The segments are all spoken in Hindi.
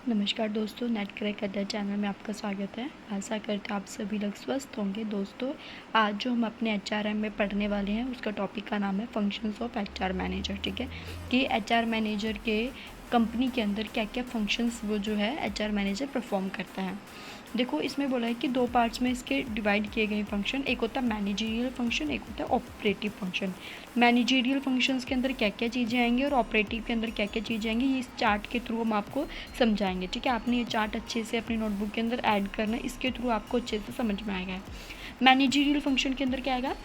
नमस्कार दोस्तों, नेट क्रैक अड्डा चैनल में आपका स्वागत है। आशा करते हैं आप सभी लोग स्वस्थ होंगे। दोस्तों, आज जो हम अपने एचआरएम में पढ़ने वाले हैं उसका टॉपिक का नाम है फंक्शंस ऑफ एचआर मैनेजर। ठीक है, कि एचआर मैनेजर के कंपनी के अंदर क्या क्या फंक्शंस वो जो है एचआर मैनेजर परफॉर्म करता है। देखो, इसमें बोला है कि दो पार्ट्स में इसके डिवाइड किए गए फंक्शन, एक होता है मैनेजरियल फंक्शन, एक होता है ऑपरेटिव फंक्शन। मैनेजरियल फंक्शंस के अंदर क्या क्या चीज़ें आएंगी और ऑपरेटिव के अंदर क्या क्या चीज़ें आएंगी, ये इस चार्ट के थ्रू हम आपको समझाएंगे। ठीक है, आपने ये चार्ट अच्छे से अपनी नोटबुक के अंदर ऐड करना है, इसके थ्रू आपको अच्छे से समझ में आएगा। मैनेजरियल फंक्शन के अंदर क्या आएगा,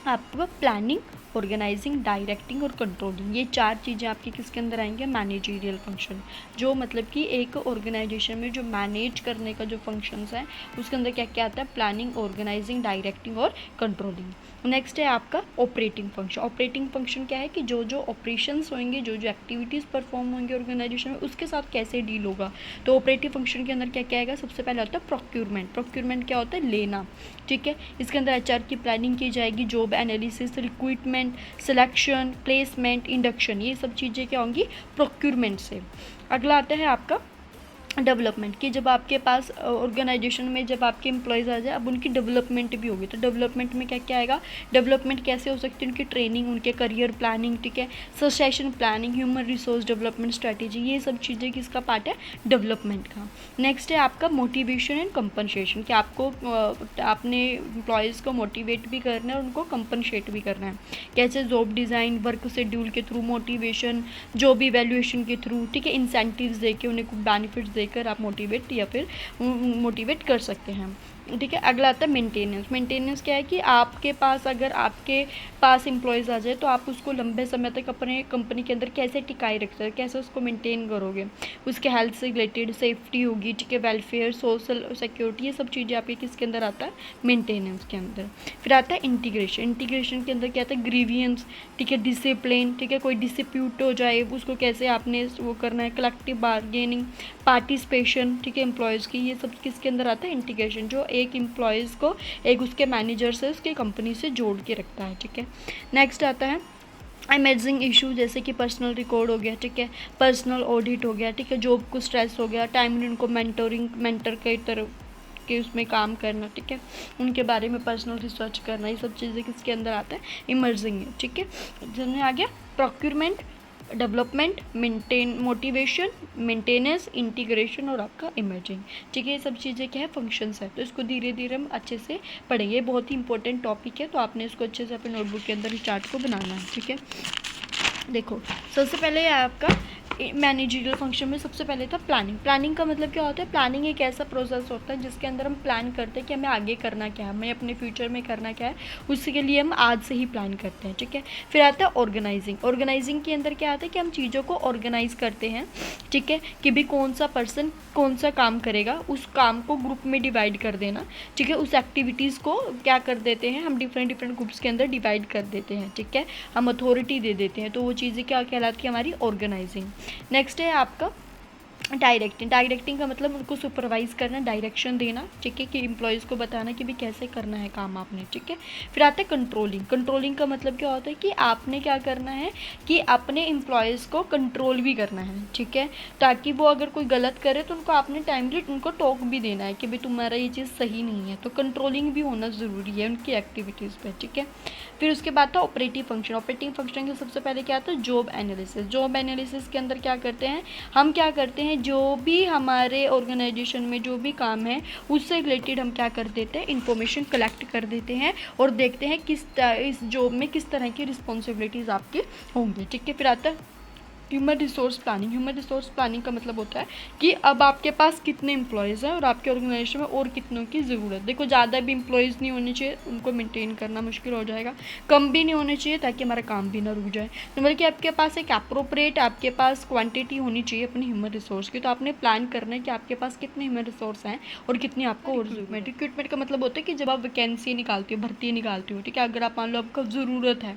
आपका प्लानिंग, ऑर्गेनाइजिंग, डायरेक्टिंग और कंट्रोलिंग। ये चार चीज़ें आपकी किसके अंदर आएंगे, मैनेजरियल फंक्शन। जो मतलब कि एक ऑर्गेनाइजेशन में जो मैनेज करने का जो फंक्शंस है उसके अंदर क्या क्या आता है, प्लानिंग, ऑर्गेनाइजिंग, डायरेक्टिंग और कंट्रोलिंग। नेक्स्ट है आपका ऑपरेटिंग फंक्शन। ऑपरेटिंग फंक्शन क्या है कि जो जो ऑपरेशंस होंगे, जो जो एक्टिविटीज़ परफॉर्म होंगे ऑर्गेनाइजेशन में, उसके साथ कैसे डील होगा। तो ऑपरेटिव फंक्शन के अंदर क्या क्या आएगा, सबसे पहले होता है प्रोक्यूरमेंट। प्रोक्यूरमेंट क्या होता है, लेना। ठीक है, इसके अंदर एचआर की प्लानिंग की जाएगी, job analysis, recruitment, selection, placement, induction, ये सब चीज़ें क्या होंगी, प्रोक्यूरमेंट से। अगला आता है आपका डेवलपमेंट, कि जब आपके पास ऑर्गेनाइजेशन में जब आपके एम्प्लॉयज़ आ जाए, अब उनकी डेवलपमेंट भी होगी। तो डेवलपमेंट में क्या क्या आएगा, डेवलपमेंट कैसे हो सकती है, उनकी ट्रेनिंग, उनके करियर प्लानिंग, ठीक है, succession planning, human resource development strategy, ये सब चीज़ें किसका पार्ट है, डेवलपमेंट का। नेक्स्ट है आपका मोटिवेशन एंड कंपनसेशन, कि आपको अपने एम्प्लॉयज़ को मोटिवेट भी करना है और उनको कंपनसेट भी करना है। कैसे, जॉब डिज़ाइन, वर्क शेड्यूल के थ्रू मोटिवेशन, जॉब इवैल्यूएशन के थ्रू, ठीक है, इंसेंटिव्स देके उन्हें कुछ बेनिफिट्स देकर आप मोटिवेट या फिर मोटिवेट कर सकते हैं। ठीक है, अगला आता है मेंटेनेंस। मेंटेनेंस क्या है कि आपके पास, अगर आपके पास एम्प्लॉयज़ आ जाए तो आप उसको लंबे समय तक अपने कंपनी के अंदर कैसे टिकाए रखते हैं, कैसे उसको मेंटेन करोगे, उसके हेल्थ से रिलेटेड सेफ्टी होगी, ठीक है, वेलफेयर, सोशल सिक्योरिटी, ये सब चीज़ें आपके किसके अंदर आता है, मेंटेनेंस के अंदर। फिर आता है इंटीग्रेशन। इंटीग्रेशन के अंदर क्या आता है, ग्रीवियंस, ठीक है, डिसिप्लिन, ठीक है, कोई डिस्प्यूट हो जाए उसको कैसे आपने वो करना है, कलेक्टिव बार्गेनिंग, पार्टिसिपेशन, ठीक है, एम्प्लॉयज़ की, ये सब किसके अंदर आता है, इंटीग्रेशन, जो एक एम्प्लॉयज़ को एक उसके मैनेजर से, उसके कंपनी से जोड़ के रखता है। ठीक है, नेक्स्ट आता है इमर्जिंग इशू, जैसे कि पर्सनल रिकॉर्ड हो गया, ठीक है, पर्सनल ऑडिट हो गया, ठीक है, जॉब को स्ट्रेस हो गया, टाइम उनको मेंटर के तरह के उसमें काम करना, ठीक है, उनके बारे में पर्सनल रिसर्च करना, ये सब चीज़ें किसके अंदर आता है, इमर्जिंग है। ठीक है, जिसमें आ गया procurement, development, motivation, maintenance, integration और आपका इमर्जिंग। ठीक है, ये सब चीज़ें क्या है, फंक्शंस है। तो इसको धीरे धीरे हम अच्छे से पढ़ेंगे, बहुत ही इंपॉर्टेंट टॉपिक है, तो आपने इसको अच्छे से अपने नोटबुक के अंदर इस चार्ट को बनाना है। ठीक है, देखो, सबसे पहले आपका मैनेजरियल फंक्शन में सबसे पहले था प्लानिंग। प्लानिंग का मतलब क्या होता है, प्लानिंग एक ऐसा प्रोसेस होता है जिसके अंदर हम प्लान करते हैं कि हमें आगे करना क्या है, हमें अपने फ्यूचर में करना क्या है, उसके लिए हम आज से ही प्लान करते हैं। ठीक है, फिर आता है ऑर्गेनाइजिंग। ऑर्गेनाइजिंग के अंदर क्या आता है कि हम चीज़ों को ऑर्गेनाइज करते हैं, ठीक है, कि भी कौन सा पर्सन कौन सा काम करेगा, उस काम को ग्रुप में डिवाइड कर देना, ठीक है, उस एक्टिविटीज़ को क्या कर देते हैं हम, डिफरेंट ग्रुप्स के अंदर डिवाइड कर देते हैं, ठीक है, हम अथॉरिटी दे देते हैं, तो वो चीज़ें क्या कहलाती है, हमारी ऑर्गेनाइजिंग। नेक्स्ट है आपका डायरेक्टिंग। डायरेक्टिंग का मतलब उनको सुपरवाइज करना, डायरेक्शन देना, ठीक है, कि एम्प्लॉयज़ को बताना कि भाई कैसे करना है काम आपने। ठीक है, फिर आता है कंट्रोलिंग। कंट्रोलिंग का मतलब क्या होता है कि आपने क्या करना है कि अपने एम्प्लॉयज़ को कंट्रोल भी करना है, ठीक है, ताकि वो अगर कोई गलत करे तो उनको आपने टाइमली उनको टोक भी देना है कि भाई तुम्हारा ये चीज़ सही नहीं है। तो कंट्रोलिंग भी होना ज़रूरी है उनकी एक्टिविटीज़ पर। ठीक है, फिर उसके बाद था ऑपरेटिव फंक्शन। ऑपरेटिव फंक्शन के सबसे पहले क्या आता है, जॉब एनालिसिस। जॉब एनालिसिस के अंदर क्या करते हैं, हम क्या करते हैं, जो भी हमारे ऑर्गेनाइजेशन में जो भी काम है उससे रिलेटेड हम क्या कर देते हैं, इन्फॉर्मेशन कलेक्ट कर देते हैं और देखते हैं इस जॉब में किस तरह की रिस्पॉन्सिबिलिटीज़ आपके होंगी। ठीक है, फिर आता है human resource planning. Human resource planning का मतलब होता है कि अब आपके पास कितने एम्प्लॉयज़ हैं और आपके ऑर्गेनाइजेशन में और कितनों की ज़रूरत। देखो, ज़्यादा भी एम्प्लॉयज़ नहीं होने चाहिए, उनको मेंटेन करना मुश्किल हो जाएगा, कम भी नहीं होने चाहिए ताकि हमारा काम भी ना रुक जाए। तो मतलब कि आपके पास एक अप्रोप्रिएट आपके पास क्वांटिटी होनी चाहिए अपनी ह्यूमन रिसोर्स की। तो आपने प्लान करना है कि आपके पास कितने ह्यूमन रिसोर्स हैं और कितनी आपको और ज़रूरत। रिक्रूटमेंट का मतलब होता है कि जब आप वैकेंसी निकालती हो, भर्ती निकालती हो, ठीक है, अगर आप मान लो आपको ज़रूरत है,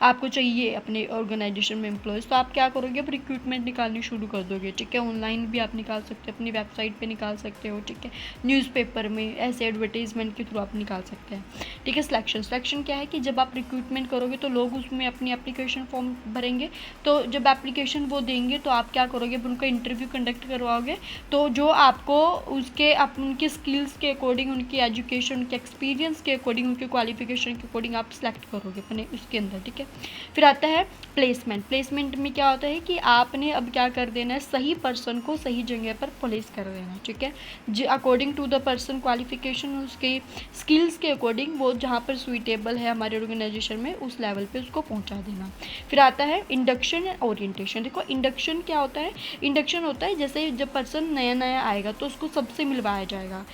आपको चाहिए अपने ऑर्गेनाइजेशन में एम्प्लॉयज़, तो आप क्या करोगे, करोगे, आप रिक्रूटमेंट निकालनी शुरू कर दोगे, ठीक है। ऑनलाइन भी आप निकाल सकते हो, अपनी वेबसाइट पे निकाल सकते हो, ठीक है। न्यूज़पेपर में ऐसे एडवर्टीजमेंट के थ्रू आप निकाल सकते हैं, ठीक है। सिलेक्शन क्या है कि जब आप रिक्रूटमेंट करोगे तो लोग उसमें अपनी एप्लीकेशन फॉर्म भरेंगे, तो जब एप्लीकेशन वो देंगे तो आप क्या करोगे, उनका इंटरव्यू कंडक्ट करवाओगे। तो जो आपको उनके स्किल्स के अकॉर्डिंग, उनकी एजुकेशन, उनके एक्सपीरियंस के अकॉर्डिंग, उनके क्वालिफिकेशन के अकॉर्डिंग आप सेलेक्ट करोगे अपने उसके अंदर, ठीक है। फिर आता है प्लेसमेंट में क्या होता है कि आपने अब क्या कर देना है, सही पर्सन को सही जगह पर प्लेस कर देना है, ठीक है। According to the person qualification, उसके स्किल्स के अकॉर्डिंग वो जहाँ पर सुइटेबल है हमारे ऑर्गेनाइजेशन में, उस लेवल पे उसको पहुँचा देना। फिर आता है इंडक्शन एंड ओरिएंटेशन। देखो इंडक्शन क्या होता है, इंडक्शन होता है जैसे जब पर्सन नया आएगा तो उसको सबसे मिलवाया जाएगा,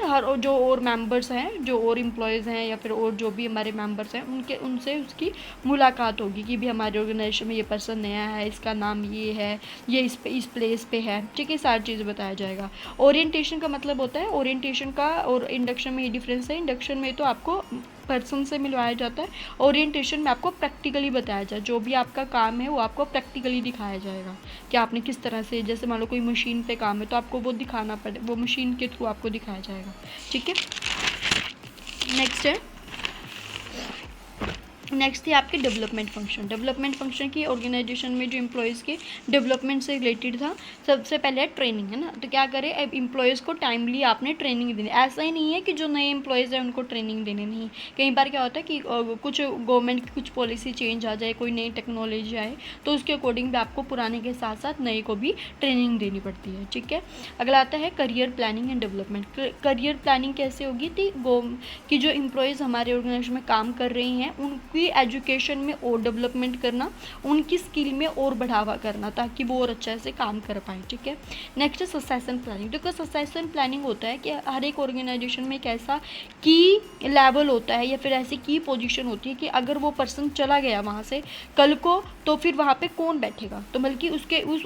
हर जो और मेंबर्स हैं, जो और एम्प्लॉयज़ हैं या फिर और जो भी हमारे मेंबर्स हैं, उनसे उसकी मुलाकात होगी कि भी हमारे ऑर्गेनाइजेशन में ये पर्सन नया है, इसका नाम ये है, ये इस प्लेस पे है, ठीक है। सारी चीज़ें बताया जाएगा। ओरिएंटेशन का मतलब होता है, ओरिएंटेशन का और इंडक्शन में ये डिफरेंस है। इंडक्शन में तो आपको पर्सन से मिलवाया जाता है, ओरिएंटेशन में आपको प्रैक्टिकली बताया जाए, जो भी आपका काम है वो आपको प्रैक्टिकली दिखाया जाएगा कि आपने किस तरह से, जैसे मान लो कोई मशीन पे काम है तो आपको वो दिखाना पड़े, वो मशीन के थ्रू आपको दिखाया जाएगा, ठीक है। नेक्स्ट है आपके डेवलपमेंट फंक्शन की ऑर्गेनाइजेशन में जो एम्प्लॉयज़ के डेवलपमेंट से रिलेटेड था। सबसे पहले है ट्रेनिंग, है ना। तो क्या करें, अब एम्प्लॉयज़ को टाइमली आपने ट्रेनिंग देनी। ऐसा ही नहीं है कि जो नए एम्प्लॉयज़ हैं उनको ट्रेनिंग देनी नहीं। कई बार क्या होता है कि कुछ गवर्नमेंट की कुछ पॉलिसी चेंज आ जाए, कोई नई टेक्नोलॉजी आए, तो उसके अकॉर्डिंग भी आपको पुराने के साथ साथ नए को भी ट्रेनिंग देनी पड़ती है, ठीक है। अगला आता है career planning and development. Career planning कैसे होगी कि जो एम्प्लॉयज़ हमारे ऑर्गेनाइजेशन में काम कर रही हैं उनकी एजुकेशन में और डेवलपमेंट करना, उनकी स्किल में और बढ़ावा करना, ताकि वो और अच्छे से काम कर पाए, ठीक है। नेक्स्ट है सक्सेशन प्लानिंग। देखो सक्सेशन प्लानिंग होता है कि हर एक ऑर्गेनाइजेशन में एक ऐसा की लेवल होता है या फिर ऐसी की पोजीशन होती है कि अगर वो पर्सन चला गया वहाँ से कल को, तो फिर वहाँ पे कौन बैठेगा। तो बल्कि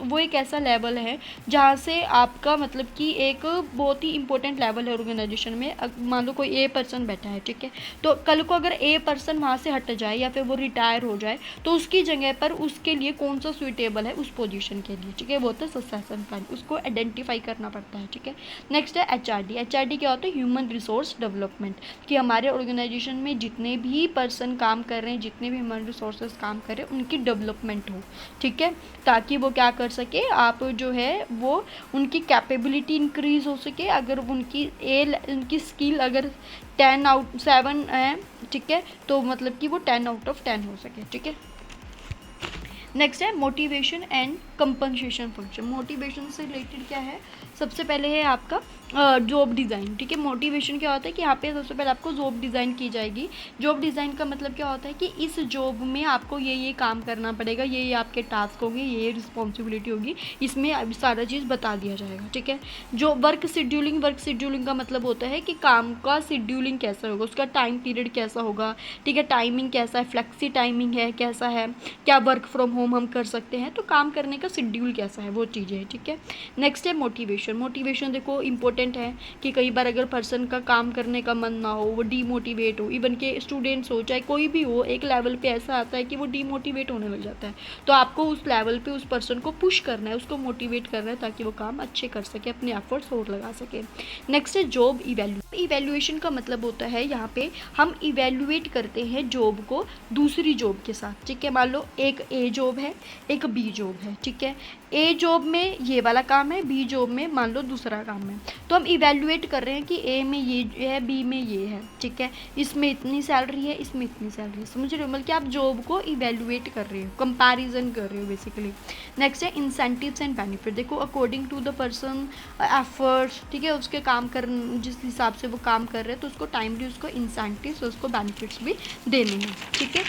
वो एक ऐसा लेवल है जहाँ से आपका मतलब कि एक बहुत ही इंपॉर्टेंट लेवल है ऑर्गेनाइजेशन में। मान लो कोई ए पर्सन बैठा है, ठीक है, तो कल को अगर ए पर्सन वहाँ से हट जाए या फिर वो रिटायर हो जाए तो उसकी जगह पर उसके लिए कौन सा सुइटेबल है उस पोजीशन के लिए, ठीक है। वो होता है सक्सेशन प्लान, उसको आइडेंटिफाई करना पड़ता है, ठीक है। नेक्स्ट है एचआरडी क्या होता है, ह्यूमन रिसोर्स डेवलपमेंट, कि हमारे ऑर्गेनाइजेशन में जितने भी पर्सन काम कर रहे हैं, जितने भी ह्यूमन रिसोर्सेज काम कर रहे हैं, उनकी डेवलपमेंट हो, ठीक है, ताकि वो क्या कर सके, आप जो है वो उनकी कैपेबिलिटी इंक्रीज हो सके। अगर उनकी स्किल अगर 7 है, ठीक है, तो मतलब कि वो 10/10 हो सके, ठीक है। नेक्स्ट है motivation and compensation function. Motivation से रिलेटेड क्या है, सबसे पहले है आपका जॉब डिज़ाइन, ठीक है। मोटिवेशन क्या होता है कि यहाँ पे सबसे पहले आपको जॉब डिज़ाइन की जाएगी। जॉब डिज़ाइन का मतलब क्या होता है कि इस जॉब में आपको ये काम करना पड़ेगा, ये आपके टास्क होंगे, ये रिस्पॉन्सिबिलिटी होगी, इसमें अब सारा चीज़ बता दिया जाएगा, ठीक है। जो वर्क शेड्यूलिंग का मतलब होता है कि काम का शेड्यूलिंग कैसा होगा, उसका टाइम पीरियड कैसा होगा, ठीक है, टाइमिंग कैसा है, फ्लेक्सी टाइमिंग है कैसा है, क्या वर्क फ्रॉम होम हम कर सकते हैं, तो काम करने का शेड्यूल कैसा है, वो चीज़ें हैं, ठीक है। नेक्स्ट है मोटिवेशन देखो इंपॉर्टेंट है कि कई बार अगर पर्सन का काम करने का मन ना हो, वो डीमोटिवेट हो, इवन के स्टूडेंट्स हो, चाहे कोई भी हो, एक लेवल पे ऐसा आता है कि वो डीमोटिवेट होने लग जाता है। तो आपको उस लेवल पे उस पर्सन को पुश करना है, उसको मोटिवेट करना है, ताकि वो काम अच्छे कर सके, अपने एफर्ट्स और लगा सके। नेक्स्ट है जॉब इवैल्यूएशन का मतलब होता है यहाँ पे हम इवैल्यूएट करते हैं जॉब को दूसरी जॉब के साथ, ठीक है। मान लो एक ए जॉब है, एक बी जॉब है, ठीक है। ए जॉब में ये वाला काम है, बी जॉब में मान लो दूसरा काम है, तो हम इवैल्यूएट कर रहे हैं कि ए में ये है, बी में ये है, ठीक है, इसमें इतनी सैलरी है, इसमें इतनी सैलरी है, समझ रहे हो, मतलब कि आप जॉब को इवैल्यूएट कर रहे हो, कंपैरिजन कर रहे हो बेसिकली। नेक्स्ट है इंसेंटिव्स एंड बेनिफिट। देखो according to the person efforts, ठीक है, उसके काम कर जिस हिसाब से वो काम कर रहे हैं, तो उसको टाइमली उसको इंसेंटिव्स, उसको बेनिफिट्स भी देने हैं, ठीक है।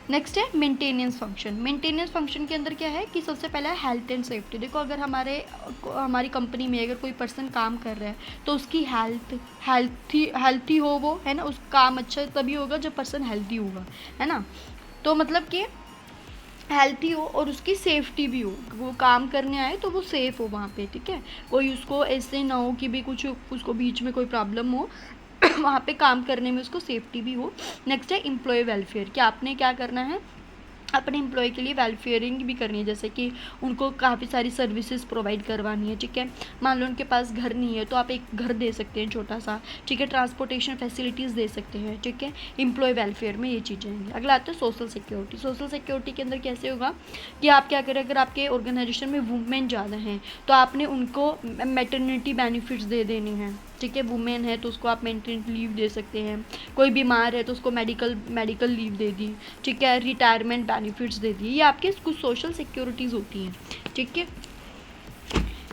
नेक्स्ट है मेंटेनेंस फंक्शन के अंदर क्या है कि सबसे पहला है हेल्थ एंड सेफ्टी। देखो अगर हमारी कंपनी में अगर कोई पर्सन काम कर रहा है तो उसकी हेल्थी हो वो, है ना, उसका काम अच्छा तभी होगा जब पर्सन हेल्थी होगा, है ना। तो मतलब कि हेल्थी हो और उसकी सेफ्टी भी हो, वो काम करने आए तो वो सेफ़ हो वहाँ पे, ठीक है, कोई उसको ऐसे ना हो कि भी कुछ उसको बीच में कोई प्रॉब्लम हो वहाँ पे काम करने में उसको सेफ्टी भी हो। नेक्स्ट है एम्प्लॉय वेलफेयर, कि आपने क्या करना है, अपने एम्प्लॉय के लिए वेलफेयरिंग भी करनी है, जैसे कि उनको काफ़ी सारी सर्विसेज प्रोवाइड करवानी है, ठीक है। मान लो उनके पास घर नहीं है तो आप एक घर दे सकते हैं छोटा सा, ठीक है। ट्रांसपोर्टेशन फैसिलिटीज़ दे सकते हैं, ठीक है। एम्प्लॉय वेलफेयर में ये चीज़ें आएंगी। अगला आता है सोशल सिक्योरिटी। सोशल सिक्योरिटी के अंदर कैसे होगा कि आप क्या करें, अगर आपके ऑर्गेनाइजेशन में वुमेन ज़्यादा हैं तो आपने उनको मैटरनिटी बेनिफिट्स दे देने हैं, ठीक है। वुमेन है तो उसको आप मैटरनिटी लीव दे सकते हैं, कोई बीमार है तो उसको मेडिकल लीव दे दी, ठीक है। रिटायरमेंट बेनिफिट्स दे दिए, ये आपके कुछ सोशल सिक्योरिटीज़ होती हैं, ठीक है।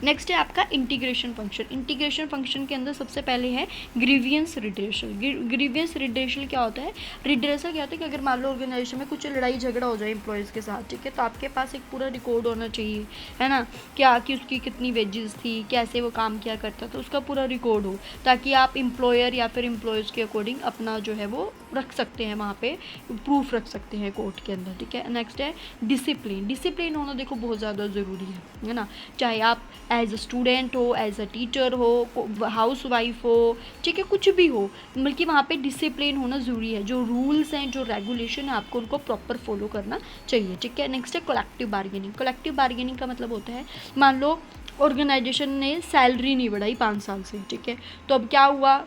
नेक्स्ट है आपका इंटीग्रेशन फंक्शन। इंटीग्रेशन फंक्शन के अंदर सबसे पहले है ग्रीवियंस रिड्रेसल। ग्रीवियंस रिड्रेसल क्या होता है? रिड्रेसल क्या होता है कि अगर मान लो ऑर्गेनाइजेशन में कुछ लड़ाई झगड़ा हो जाए एम्प्लॉयज़ के साथ, ठीक है, तो आपके पास एक पूरा रिकॉर्ड होना चाहिए, है ना, क्या कि उसकी कितनी वेजेस थी, कैसे वो काम किया करता था, उसका पूरा रिकॉर्ड हो, ताकि आप एम्प्लॉयर या फिर एम्प्लॉयज़ के अकॉर्डिंग अपना जो है वो रख सकते हैं, वहाँ पे प्रूफ रख सकते हैं कोर्ट के अंदर, ठीक है। नेक्स्ट है डिसिप्लिन। डिसिप्लिन होना देखो बहुत ज़्यादा ज़रूरी है ना, चाहे आप एज अ स्टूडेंट हो, एज अ टीचर हो, हाउस वाइफ हो, ठीक है, कुछ भी हो, बल्कि वहाँ पे डिसिप्लिन होना ज़रूरी है। जो रूल्स हैं, जो रेगुलेशन है, आपको उनको प्रॉपर फॉलो करना चाहिए, ठीक है। नेक्स्ट है कलेक्टिव बार्गेनिंग। कलेक्टिव बार्गेनिंग का मतलब होता है, मान लो ऑर्गेनाइजेशन ने सैलरी नहीं बढ़ाई 5 साल से, ठीक है, तो अब क्या हुआ,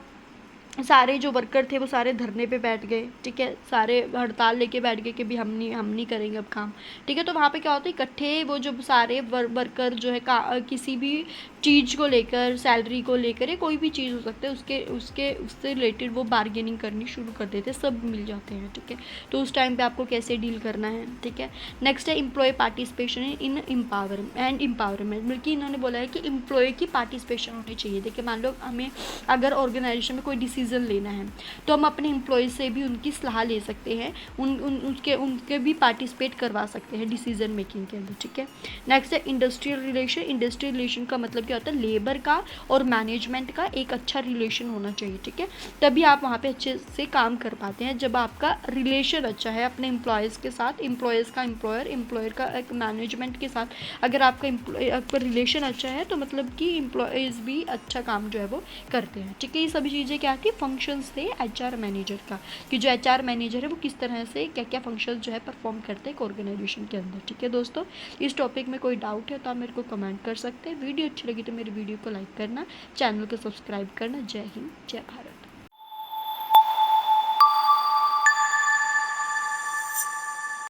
सारे जो वर्कर थे वो सारे धरने पे बैठ गए, ठीक है, सारे हड़ताल लेके बैठ गए कि भी हम नहीं करेंगे अब काम, ठीक है। तो वहाँ पे क्या होता है, इकट्ठे वो जब सारे वर्कर जो है किसी भी चीज़ को लेकर, सैलरी को लेकर, या कोई भी चीज़ हो सकता है, उससे रिलेटेड वो बार्गेनिंग करनी शुरू कर देते हैं, सब मिल जाते हैं, ठीक है। तो उस टाइम पे आपको कैसे डील करना है, ठीक है। नेक्स्ट है एम्प्लॉय पार्टिसिपेशन इन एम्पावरमेंट। बल्कि इन्होंने बोला है कि एम्प्लॉय की पार्टिसिपेशन होनी चाहिए। देखिए मान लो हमें अगर ऑर्गेनाइजेशन में कोई डिसीजन लेना है तो हम अपने एम्प्लॉयज़ से भी उनकी सलाह ले सकते हैं, उनके भी पार्टिसिपेट करवा सकते हैं डिसीजन मेकिंग के अंदर, ठीक है। नेक्स्ट है इंडस्ट्रियल रिलेशन। इंडस्ट्रियल रिलेशन का मतलब क्या होता है, लेबर का और मैनेजमेंट का एक अच्छा रिलेशन होना चाहिए, ठीक है, तभी आप वहाँ पे अच्छे से काम कर पाते हैं। जब आपका रिलेशन अच्छा है अपने एम्प्लॉयज़ के साथ, एम्प्लॉयज़ का एम्प्लॉयर का एक मैनेजमेंट के साथ, अगर आपका रिलेशन अच्छा है तो मतलब कि एम्प्लॉयज़ भी अच्छा काम जो है वो करते हैं, ठीक है। ये सभी चीज़ें क्या कि फंक्शंस थे एचआर मैनेजर का, कि जो एचआर मैनेजर है वो किस तरह से क्या क्या फंक्शन जो है परफॉर्म करते हैं एक ऑर्गेनाइजेशन के अंदर, ठीक है। दोस्तों इस टॉपिक में कोई डाउट है तो आप मेरे को कमेंट कर सकते हैं। वीडियो अच्छी लगी तो मेरी वीडियो को लाइक करना, चैनल को सब्सक्राइब करना। जय हिंद, जय भारत।